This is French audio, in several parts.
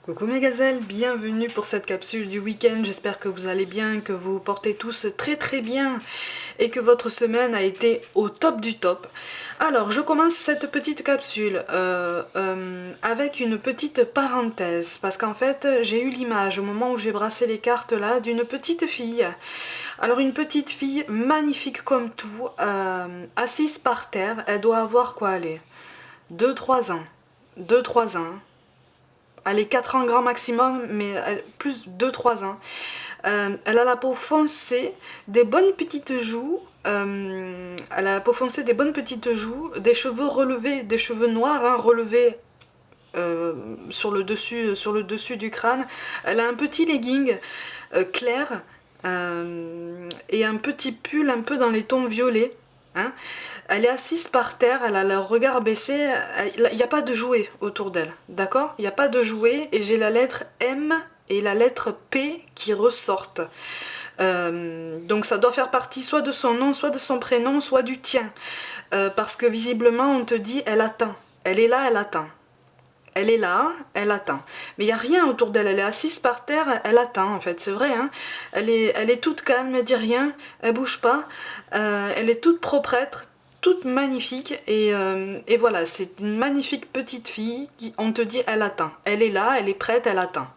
Coucou mes gazelles, bienvenue pour cette capsule du week-end, j'espère que vous allez bien, que vous vous portez tous très bien et que votre semaine a été au top du top. Alors je commence cette petite capsule avec une petite parenthèse parce qu'en fait j'ai eu l'image au moment où j'ai brassé les cartes là d'une petite fille. Alors une petite fille magnifique comme tout, assise par terre, elle doit avoir quoi aller 2-3 ans, 2-3 ans. Elle est 4 ans grand maximum, mais plus 2-3 ans. Elle a la peau foncée, des bonnes petites joues. Elle a la peau foncée, des bonnes petites joues, des cheveux relevés, des cheveux noirs hein, relevés sur le dessus du crâne. Elle a un petit legging clair et un petit pull un peu dans les tons violets. Hein. Elle est assise par terre, elle a le regard baissé, il n'y a pas de jouet autour d'elle, d'accord? Il n'y a pas de jouet et j'ai la lettre M et la lettre P qui ressortent. Donc ça doit faire partie soit de son nom, soit de son prénom, soit du tien. Parce que visiblement on te dit elle attend, elle est là, elle attend. Elle est là, elle attend. Mais il n'y a rien autour d'elle, elle est assise par terre, elle attend en fait, c'est vrai. Hein, elle est toute calme, elle dit rien, elle bouge pas. Elle est toute proprêtre, toute magnifique. Et voilà, c'est une magnifique petite fille qui, on te dit, elle attend. Elle est là, elle est prête, elle attend.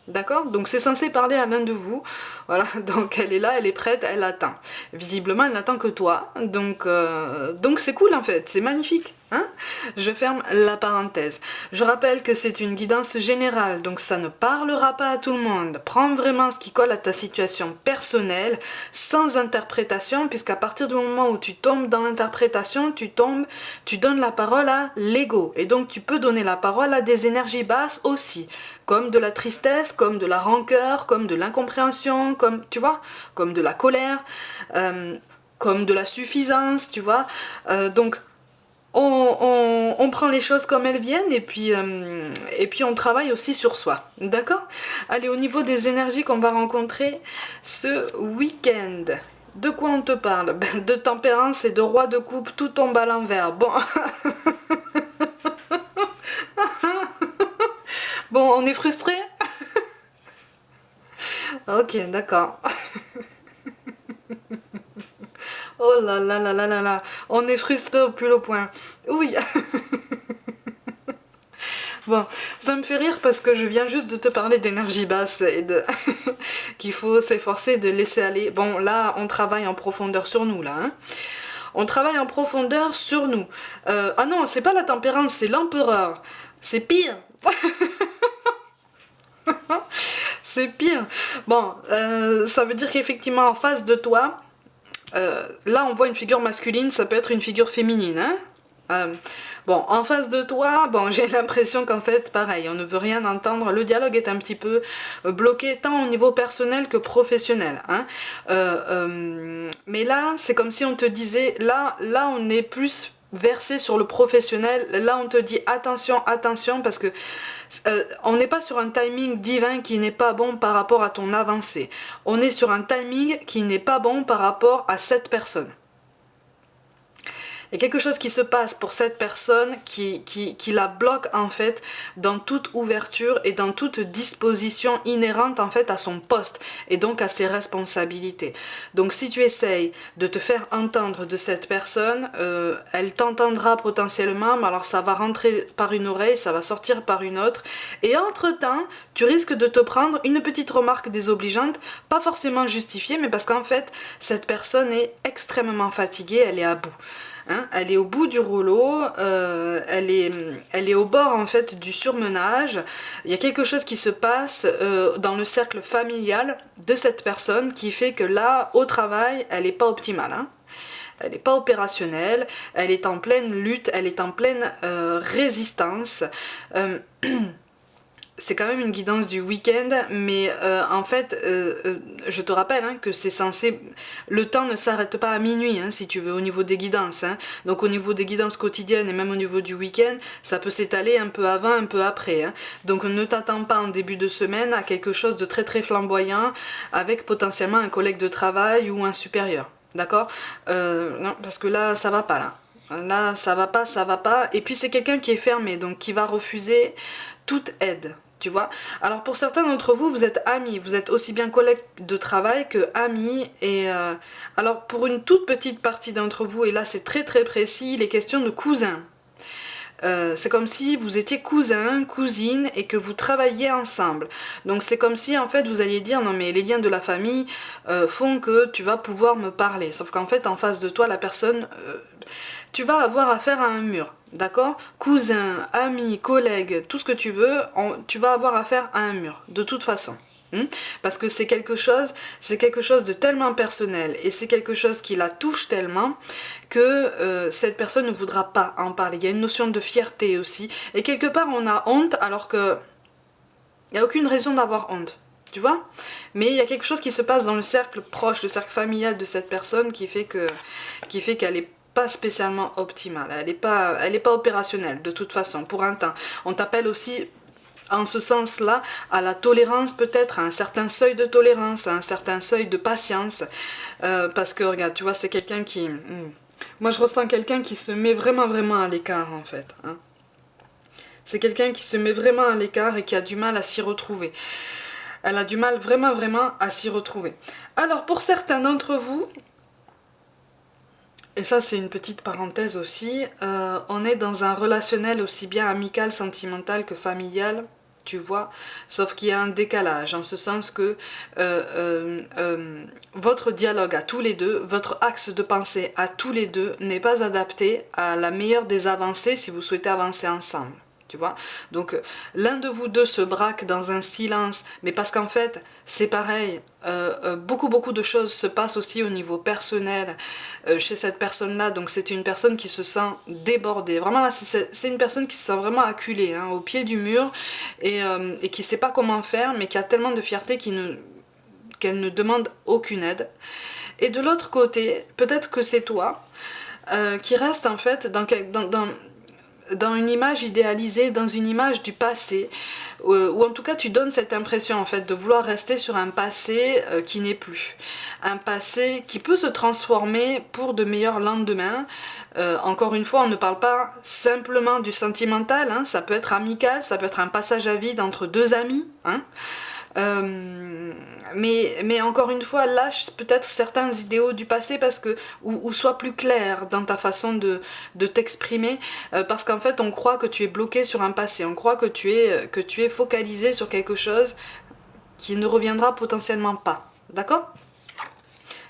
D'accord? Donc c'est censé parler à l'un de vous. Voilà, donc elle est là, elle est prête, elle attend. Visiblement, elle n'attend que toi. Donc c'est cool en fait, c'est magnifique. Hein? Je ferme la parenthèse. Je rappelle que c'est une guidance générale, donc ça ne parlera pas à tout le monde. Prends vraiment ce qui colle à ta situation personnelle, sans interprétation, puisqu'à partir du moment où tu tombes dans l'interprétation, tu donnes la parole à l'ego. Et donc tu peux donner la parole à des énergies basses aussi, comme de la tristesse, comme de la rancœur, comme de l'incompréhension, comme, tu vois, comme de la colère, comme de la suffisance, tu vois. Donc on prend les choses comme elles viennent et puis on travaille aussi sur soi, d'accord? Allez, au niveau des énergies qu'on va rencontrer ce week-end, de quoi on te parle? De tempérance et de roi de coupe, tout tombe à l'envers. Bon, bon, on est frustré? Ok, d'accord. Oh là là là là là là, on est frustré au plus haut point. Oui. Bon, ça me fait rire parce que je viens juste de te parler d'énergie basse et de qu'il faut s'efforcer de laisser aller. Bon, là, on travaille en profondeur sur nous, là. Hein. On travaille en profondeur sur nous. Ah non, c'est pas la tempérance, c'est l'empereur. C'est pire. C'est pire. Bon, ça veut dire qu'effectivement, en face de toi, là, on voit une figure masculine, ça peut être une figure féminine, hein. Bon, en face de toi, bon, j'ai l'impression qu'en fait, pareil, on ne veut rien entendre. Le dialogue est un petit peu bloqué tant au niveau personnel que professionnel. Hein. Mais là, c'est comme si on te disait, là, on est plus versé sur le professionnel. Là, on te dit attention, attention, parce que on n'est pas sur un timing divin qui n'est pas bon par rapport à ton avancée. On est sur un timing qui n'est pas bon par rapport à cette personne. Il y a quelque chose qui se passe pour cette personne qui la bloque en fait dans toute ouverture et dans toute disposition inhérente en fait à son poste et donc à ses responsabilités. Donc si tu essayes de te faire entendre de cette personne, elle t'entendra potentiellement, mais alors ça va rentrer par une oreille, ça va sortir par une autre, et entre-temps, tu risques de te prendre une petite remarque désobligeante, pas forcément justifiée, mais parce qu'en fait, cette personne est extrêmement fatiguée, elle est à bout. Hein, elle est au bout du rouleau, elle est au bord en fait du surmenage. Il y a quelque chose qui se passe dans le cercle familial de cette personne qui fait que là, au travail, elle n'est pas optimale. Hein. Elle n'est pas opérationnelle, elle est en pleine lutte, elle est en pleine résistance. C'est quand même une guidance du week-end, mais en fait, je te rappelle hein, que c'est censé... Le temps ne s'arrête pas à minuit, hein, si tu veux, au niveau des guidances. Hein. Donc au niveau des guidances quotidiennes et même au niveau du week-end, ça peut s'étaler un peu avant, un peu après. Hein. Donc ne t'attends pas en début de semaine à quelque chose de très flamboyant, avec potentiellement un collègue de travail ou un supérieur. D'accord? Non, parce que là, ça va pas, là. Là, ça va pas, ça va pas. Et puis c'est quelqu'un qui est fermé, donc qui va refuser toute aide. Tu vois? Alors pour certains d'entre vous, vous êtes amis, vous êtes aussi bien collègues de travail que amis. Et alors pour une toute petite partie d'entre vous, et là c'est très très précis, les questions de cousins. C'est comme si vous étiez cousin, cousine et que vous travailliez ensemble. Donc c'est comme si en fait vous alliez dire non mais les liens de la famille font que tu vas pouvoir me parler. Sauf qu'en fait en face de toi la personne, tu vas avoir affaire à un mur. D'accord? Cousin, ami, collègue, tout ce que tu veux, tu vas avoir affaire à un mur, de toute façon. Parce que c'est quelque chose de tellement personnel et c'est quelque chose qui la touche tellement que cette personne ne voudra pas en parler. Il y a une notion de fierté aussi et quelque part on a honte alors que il n'y a aucune raison d'avoir honte. Tu vois? Mais il y a quelque chose qui se passe dans le cercle proche, le cercle familial de cette personne qui fait qu'elle est pas spécialement optimale, elle est pas opérationnelle de toute façon pour un temps. On t'appelle aussi en ce sens-là, à la tolérance peut-être, à un certain seuil de tolérance, à un certain seuil de patience. Parce que regarde, tu vois, c'est quelqu'un qui... Moi, je ressens quelqu'un qui se met vraiment, vraiment à l'écart, en fait. Hein. C'est quelqu'un qui se met vraiment à l'écart et qui a du mal à s'y retrouver. Elle a du mal vraiment, vraiment à s'y retrouver. Alors, pour certains d'entre vous, et ça c'est une petite parenthèse aussi, on est dans un relationnel aussi bien amical, sentimental que familial, tu vois, sauf qu'il y a un décalage, en ce sens que votre dialogue à tous les deux, votre axe de pensée à tous les deux n'est pas adapté à la meilleure des avancées si vous souhaitez avancer ensemble. Tu vois, donc l'un de vous deux se braque dans un silence, mais parce qu'en fait c'est pareil, beaucoup de choses se passent aussi au niveau personnel chez cette personne là, donc c'est une personne qui se sent débordée, vraiment là c'est une personne qui se sent vraiment acculée, hein, au pied du mur et qui sait pas comment faire, mais qui a tellement de fierté qu'elle ne demande aucune aide. Et de l'autre côté, peut-être que c'est toi qui reste en fait dans une image idéalisée, dans une image du passé, ou en tout cas tu donnes cette impression en fait de vouloir rester sur un passé qui n'est plus. Un passé qui peut se transformer pour de meilleurs lendemains. Encore une fois, on ne parle pas simplement du sentimental, hein, ça peut être amical, ça peut être un passage à vide entre deux amis, hein. Mais encore une fois, lâche peut-être certains idéaux du passé parce que ou sois plus clair dans ta façon de t'exprimer parce qu'en fait on croit que tu es bloqué sur un passé, on croit que tu es focalisé sur quelque chose qui ne reviendra potentiellement pas, d'accord?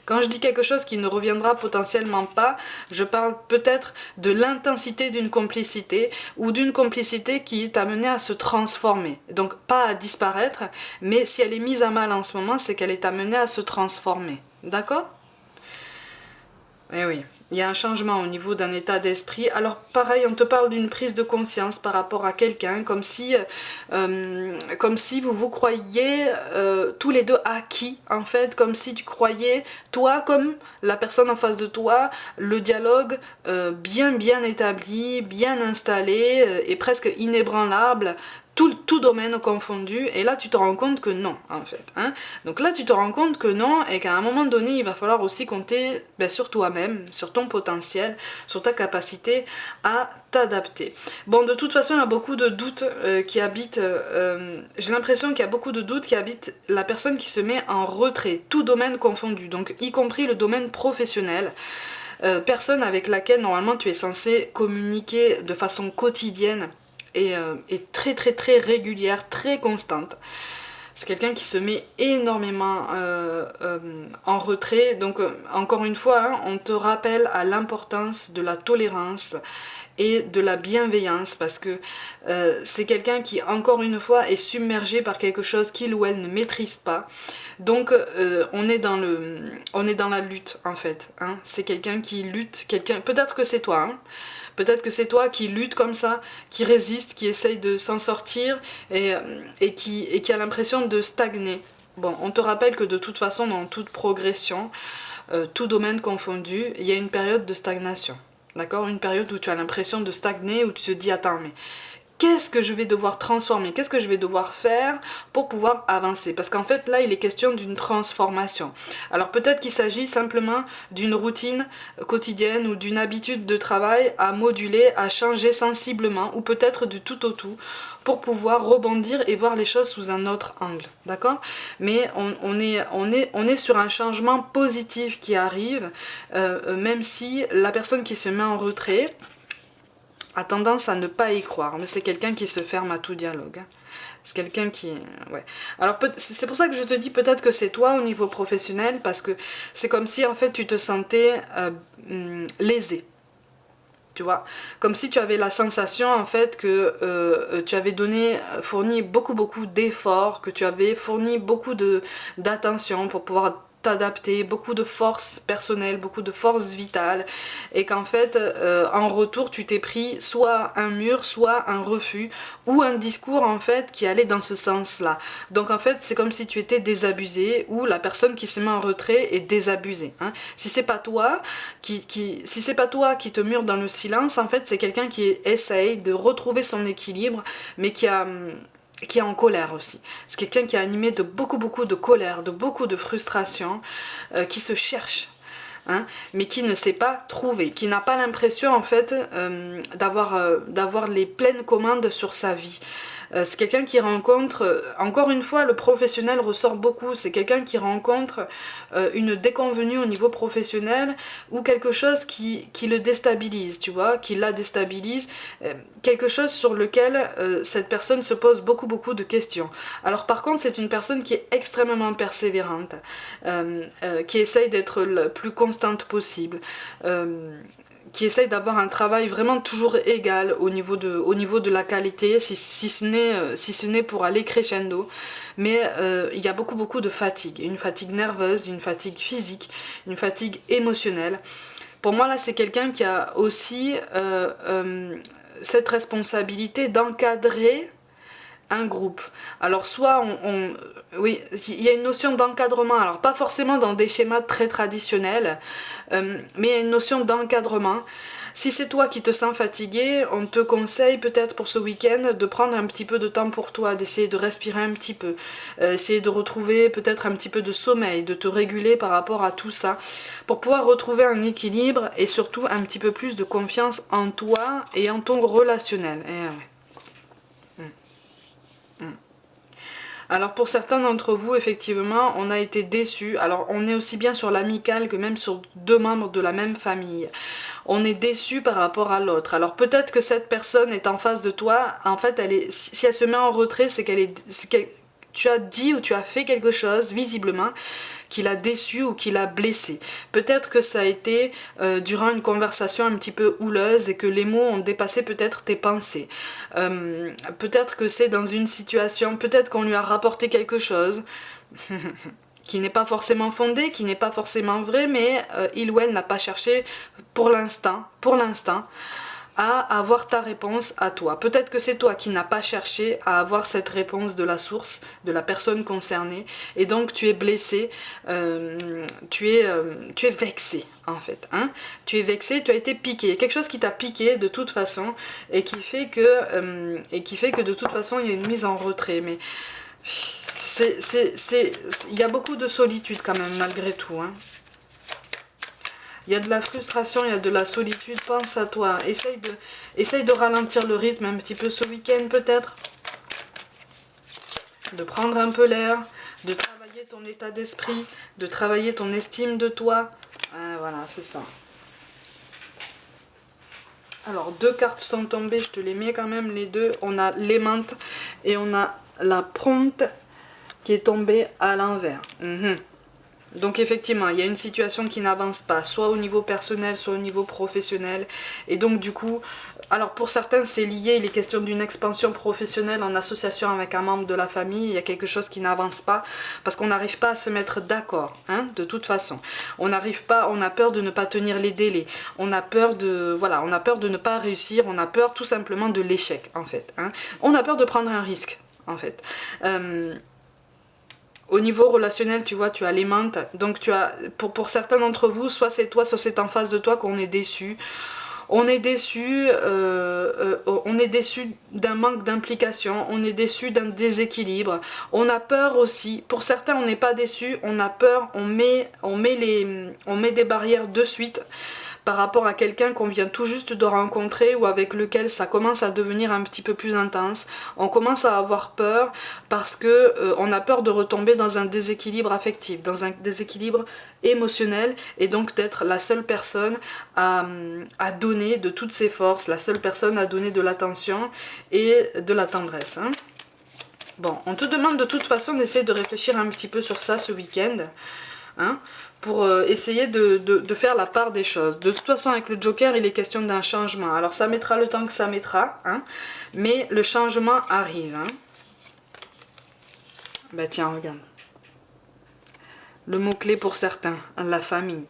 Quand je dis quelque chose qui ne reviendra potentiellement pas, je parle peut-être de l'intensité d'une complicité ou d'une complicité qui est amenée à se transformer. Donc pas à disparaître, mais si elle est mise à mal en ce moment, c'est qu'elle est amenée à se transformer. D'accord ? Eh oui, il y a un changement au niveau d'un état d'esprit. Alors pareil, on te parle d'une prise de conscience par rapport à quelqu'un, comme si vous vous croyiez tous les deux acquis, en fait, comme si tu croyais, toi comme la personne en face de toi, le dialogue bien établi, bien installé et presque inébranlable, tout domaine confondu, et là tu te rends compte que non en fait, hein. Donc là tu te rends compte que non et qu'à un moment donné il va falloir aussi compter sur toi-même, sur ton potentiel, sur ta capacité à t'adapter. Bon, de toute façon il y a beaucoup de doutes qui habitent, j'ai l'impression qu'il y a beaucoup de doutes qui habitent la personne qui se met en retrait, tout domaine confondu, donc y compris le domaine professionnel. Personne avec laquelle normalement tu es censé communiquer de façon quotidienne et très régulière, très constante. C'est quelqu'un qui se met énormément en retrait. Donc encore une fois, hein, on te rappelle à l'importance de la tolérance et de la bienveillance parce que c'est quelqu'un qui encore une fois est submergé par quelque chose qu'il ou elle ne maîtrise pas. Donc on est dans la lutte en fait, hein. C'est quelqu'un qui lutte, peut-être que c'est toi, hein. Peut-être que c'est toi qui lutte comme ça, qui résiste, qui essaye de s'en sortir et qui a l'impression de stagner. Bon, on te rappelle que de toute façon, dans toute progression, tout domaine confondu, il y a une période de stagnation. D'accord ? Une période où tu as l'impression de stagner, où tu te dis, attends, mais qu'est-ce que je vais devoir transformer, qu'est-ce que je vais devoir faire pour pouvoir avancer. Parce qu'en fait, là, il est question d'une transformation. Alors peut-être qu'il s'agit simplement d'une routine quotidienne ou d'une habitude de travail à moduler, à changer sensiblement, ou peut-être du tout au tout, pour pouvoir rebondir et voir les choses sous un autre angle, d'accord? Mais on est sur un changement positif qui arrive, même si la personne qui se met en retrait a tendance à ne pas y croire, mais c'est quelqu'un qui se ferme à tout dialogue. C'est quelqu'un qui... Ouais. Alors c'est pour ça que je te dis peut-être que c'est toi au niveau professionnel, parce que c'est comme si en fait tu te sentais lésé. Tu vois, comme si tu avais la sensation en fait que tu avais fourni beaucoup d'efforts, que tu avais fourni beaucoup d'attention pour pouvoir t'adapter, beaucoup de force personnelle, beaucoup de force vitale, et qu'en fait en retour tu t'es pris soit un mur, soit un refus, ou un discours en fait qui allait dans ce sens là. Donc en fait c'est comme si tu étais désabusé, ou la personne qui se met en retrait est désabusée, hein. Si c'est pas toi si c'est pas toi qui te mure dans le silence, en fait c'est quelqu'un qui essaye de retrouver son équilibre, mais qui est en colère aussi. C'est quelqu'un qui est animé de beaucoup de colère, de beaucoup de frustration, qui se cherche, hein, mais qui ne s'est pas trouvé, qui n'a pas l'impression en fait d'avoir les pleines commandes sur sa vie. C'est quelqu'un qui rencontre, encore une fois le professionnel ressort beaucoup, c'est quelqu'un qui rencontre une déconvenue au niveau professionnel, ou quelque chose qui le déstabilise, tu vois, qui la déstabilise, quelque chose sur lequel cette personne se pose beaucoup de questions. Alors par contre c'est une personne qui est extrêmement persévérante, qui essaye d'être le plus constante possible, qui essaye d'avoir un travail vraiment toujours égal au niveau de la qualité, si ce n'est pour aller crescendo. Mais il y a beaucoup de fatigue, une fatigue nerveuse, une fatigue physique, une fatigue émotionnelle. Pour moi là c'est quelqu'un qui a aussi cette responsabilité d'encadrer un groupe. Alors soit oui, il y a une notion d'encadrement, alors pas forcément dans des schémas très traditionnels, mais il y a une notion d'encadrement. Si c'est toi qui te sens fatigué, on te conseille peut-être pour ce week-end de prendre un petit peu de temps pour toi, d'essayer de respirer un petit peu, essayer de retrouver peut-être un petit peu de sommeil, de te réguler par rapport à tout ça, pour pouvoir retrouver un équilibre et surtout un petit peu plus de confiance en toi et en ton relationnel. Et ouais. Alors pour certains d'entre vous, effectivement, on a été déçus. Alors on est aussi bien sur l'amical que même sur deux membres de la même famille. On est déçu par rapport à l'autre. Alors peut-être que cette personne est en face de toi, en fait, si elle se met en retrait, c'est tu as dit ou tu as fait quelque chose, visiblement, qui l'a déçu ou qui l'a blessé. Peut-être que ça a été durant une conversation un petit peu houleuse et que les mots ont dépassé peut-être tes pensées. Peut-être que c'est dans une situation, peut-être qu'on lui a rapporté quelque chose qui n'est pas forcément fondé, qui n'est pas forcément vrai, mais il ou elle n'a pas cherché pour l'instant, à avoir ta réponse à toi. Peut-être que c'est toi qui n'as pas cherché à avoir cette réponse de la source, de la personne concernée, et donc tu es blessé, tu es vexé en fait, hein. Tu es vexé, tu as été piqué, quelque chose qui t'a piqué de toute façon, et qui fait que de toute façon il y a une mise en retrait, mais il y a beaucoup de solitude quand même malgré tout, hein. Il y a de la frustration, il y a de la solitude, pense à toi. Essaye de ralentir le rythme un petit peu ce week-end peut-être. De prendre un peu l'air, de travailler ton état d'esprit, de travailler ton estime de toi. Voilà, c'est ça. Alors, deux cartes sont tombées, je te les mets quand même les deux. On a l'aimante et on a la prompte qui est tombée à l'envers. Donc effectivement, il y a une situation qui n'avance pas, soit au niveau personnel, soit au niveau professionnel. Et donc du coup, alors pour certains c'est lié, il est question d'une expansion professionnelle en association avec un membre de la famille. Il y a quelque chose qui n'avance pas, parce qu'on n'arrive pas à se mettre d'accord, hein, de toute façon. On n'arrive pas, on a peur de ne pas tenir les délais. On a peur de, voilà, on a peur de ne pas réussir, on a peur tout simplement de l'échec en fait, hein. On a peur de prendre un risque en fait. Au niveau relationnel, tu vois, tu as l'aimante. Donc tu as, pour certains d'entre vous, soit c'est toi, soit c'est en face de toi qu'on est déçu. On est déçu, d'un manque d'implication, on est déçu d'un déséquilibre, on a peur aussi. Pour certains, on n'est pas déçu, on a peur, on met des barrières de suite par rapport à quelqu'un qu'on vient tout juste de rencontrer ou avec lequel ça commence à devenir un petit peu plus intense. On commence à avoir peur parce que on a peur de retomber dans un déséquilibre affectif, dans un déséquilibre émotionnel, et donc d'être la seule personne à donner de toutes ses forces, la seule personne à donner de l'attention et de la tendresse. Hein. Bon, on te demande de toute façon d'essayer de réfléchir un petit peu sur ça ce week-end. Hein, pour essayer de faire la part des choses. De toute façon, avec le Joker, il est question d'un changement. Alors ça mettra le temps que ça mettra, hein, mais le changement arrive. Hein. Ben tiens, regarde. Le mot-clé pour certains, la famille.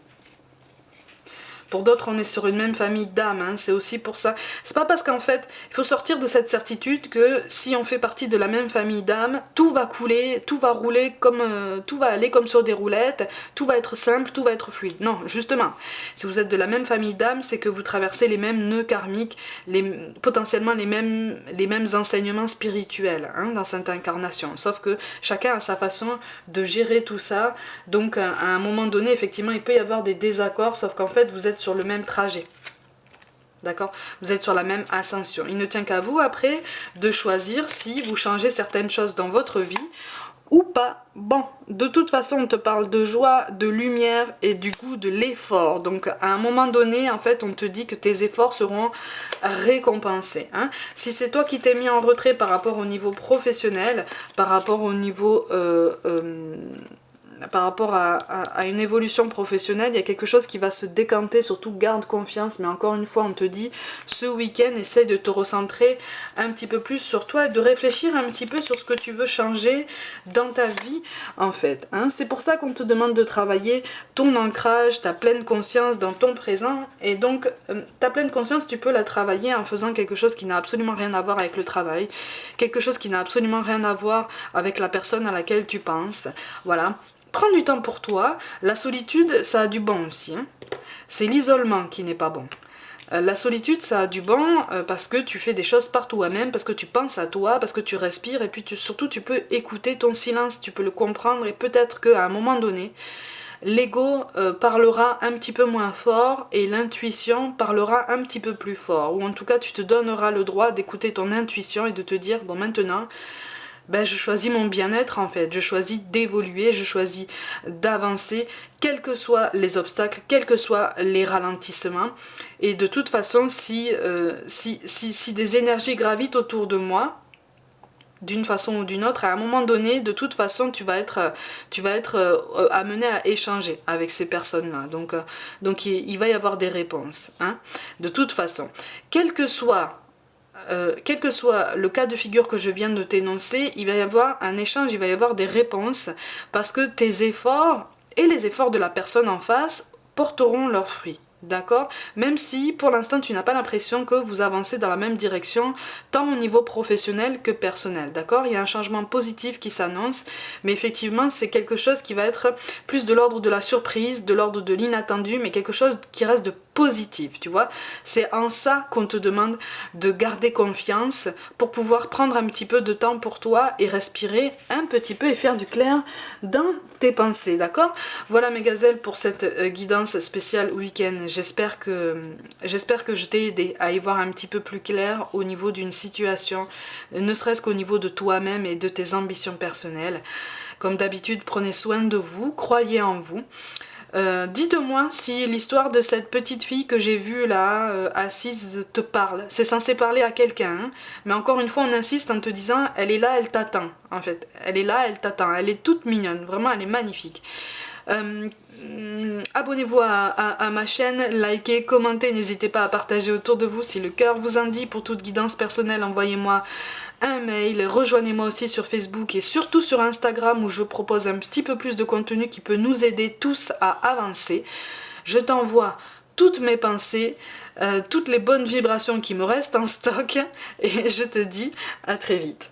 Pour d'autres, on est sur une même famille d'âmes, hein, c'est aussi pour ça. C'est pas parce qu'en fait, il faut sortir de cette certitude que si on fait partie de la même famille d'âmes, tout va couler, tout va rouler comme... tout va aller comme sur des roulettes, tout va être simple, tout va être fluide. Non, justement, si vous êtes de la même famille d'âmes, c'est que vous traversez les mêmes nœuds karmiques, potentiellement les mêmes enseignements spirituels, hein, dans cette incarnation. Sauf que chacun a sa façon de gérer tout ça, donc à un moment donné, effectivement, il peut y avoir des désaccords, sauf qu'en fait, vous êtes sur le même trajet. D'accord? Vous êtes sur la même ascension. Il ne tient qu'à vous après de choisir si vous changez certaines choses dans votre vie ou pas. Bon, de toute façon, on te parle de joie, de lumière et du goût de l'effort. Donc, à un moment donné, en fait, on te dit que tes efforts seront récompensés. Hein. Si c'est toi qui t'es mis en retrait par rapport au niveau professionnel, par rapport au niveau... par rapport à une évolution professionnelle, il y a quelque chose qui va se décanter, surtout garde confiance, mais encore une fois on te dit, ce week-end essaye de te recentrer un petit peu plus sur toi et de réfléchir un petit peu sur ce que tu veux changer dans ta vie en fait. Hein. C'est pour ça qu'on te demande de travailler ton ancrage, ta pleine conscience dans ton présent, et donc ta pleine conscience tu peux la travailler en faisant quelque chose qui n'a absolument rien à voir avec le travail, quelque chose qui n'a absolument rien à voir avec la personne à laquelle tu penses, voilà. Prends du temps pour toi. La solitude, ça a du bon aussi. Hein. C'est l'isolement qui n'est pas bon. La solitude, ça a du bon parce que tu fais des choses par toi-même, parce que tu penses à toi, parce que tu respires, et puis surtout tu peux écouter ton silence, tu peux le comprendre, et peut-être qu'à un moment donné, l'ego parlera un petit peu moins fort et l'intuition parlera un petit peu plus fort. Ou en tout cas, tu te donneras le droit d'écouter ton intuition et de te dire, bon maintenant... Ben, je choisis mon bien-être en fait, je choisis d'évoluer, je choisis d'avancer, quels que soient les obstacles, quels que soient les ralentissements. Et de toute façon, si des énergies gravitent autour de moi, d'une façon ou d'une autre, à un moment donné, de toute façon, tu vas être amené à échanger avec ces personnes-là. Donc il va y avoir des réponses, hein, de toute façon. Quel que soit le cas de figure que je viens de t'énoncer, il va y avoir un échange, il va y avoir des réponses, parce que tes efforts et les efforts de la personne en face porteront leurs fruits. D'accord? Même si pour l'instant tu n'as pas l'impression que vous avancez dans la même direction, tant au niveau professionnel que personnel. D'accord? Il y a un changement positif qui s'annonce, mais effectivement c'est quelque chose qui va être plus de l'ordre de la surprise, de l'ordre de l'inattendu, mais quelque chose qui reste de positif, tu vois. C'est en ça qu'on te demande de garder confiance pour pouvoir prendre un petit peu de temps pour toi et respirer un petit peu et faire du clair dans tes pensées, d'accord? Voilà mes gazelles pour cette guidance spéciale week-end. J'espère que je t'ai aidé à y voir un petit peu plus clair au niveau d'une situation, ne serait-ce qu'au niveau de toi-même et de tes ambitions personnelles. Comme d'habitude, prenez soin de vous, croyez en vous. Dites-moi si l'histoire de cette petite fille que j'ai vue là, assise, te parle. C'est censé parler à quelqu'un, hein, mais encore une fois on insiste en te disant, elle est là, elle t'attend, en fait. Elle est là, elle t'attend, elle est toute mignonne, vraiment elle est magnifique. Abonnez-vous à ma chaîne, likez, commentez, n'hésitez pas à partager autour de vous si le cœur vous en dit. Pour toute guidance personnelle, envoyez-moi un mail, rejoignez-moi aussi sur Facebook et surtout sur Instagram où je propose un petit peu plus de contenu qui peut nous aider tous à avancer. Je t'envoie toutes mes pensées, toutes les bonnes vibrations qui me restent en stock et je te dis à très vite.